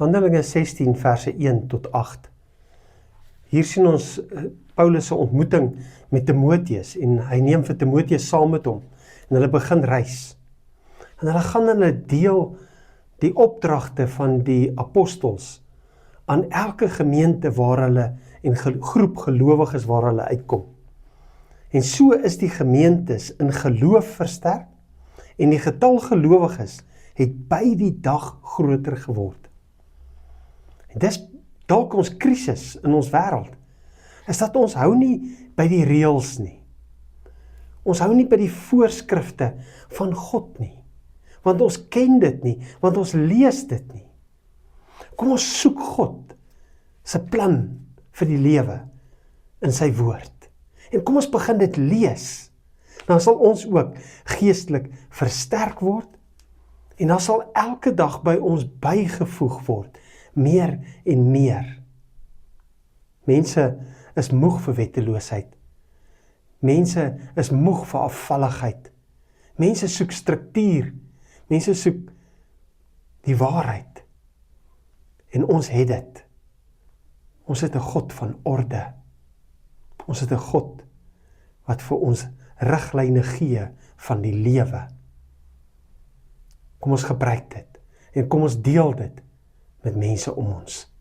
Handelinge 16 verse 1 tot 8. Hier sien ons Paulus se ontmoeting met Timotheus en hy neem vir Timotheus saam met hom en hulle begin reis. En hulle gaan en hulle deel die opdragte van die apostels aan elke gemeente waar hulle en groep gelowiges waar hulle uitkom. En so is die gemeentes in geloof versterk en die getal gelowiges het by die dag groter geword. En dis dalk ons krisis in ons wêreld, is dat ons hou nie by die reëls nie. Ons hou nie by die voorskrifte van God nie, want ons ken dit nie, want ons lees dit nie. Kom ons soek God se plan vir die lewe in sy woord. En kom ons begin dit lees, dan sal ons ook geestelik versterk word, en dan sal elke dag by ons bygevoeg word, meer en meer. Mense is moeg vir wetteloosheid. Mense is moeg vir afvalligheid. Mense soek struktuur. Mense soek die waarheid. En ons het dit. Ons het 'n God van orde. Ons het 'n God wat vir ons riglyne gee van die lewe. Kom ons gebruik dit en kom ons deel dit met mense om ons.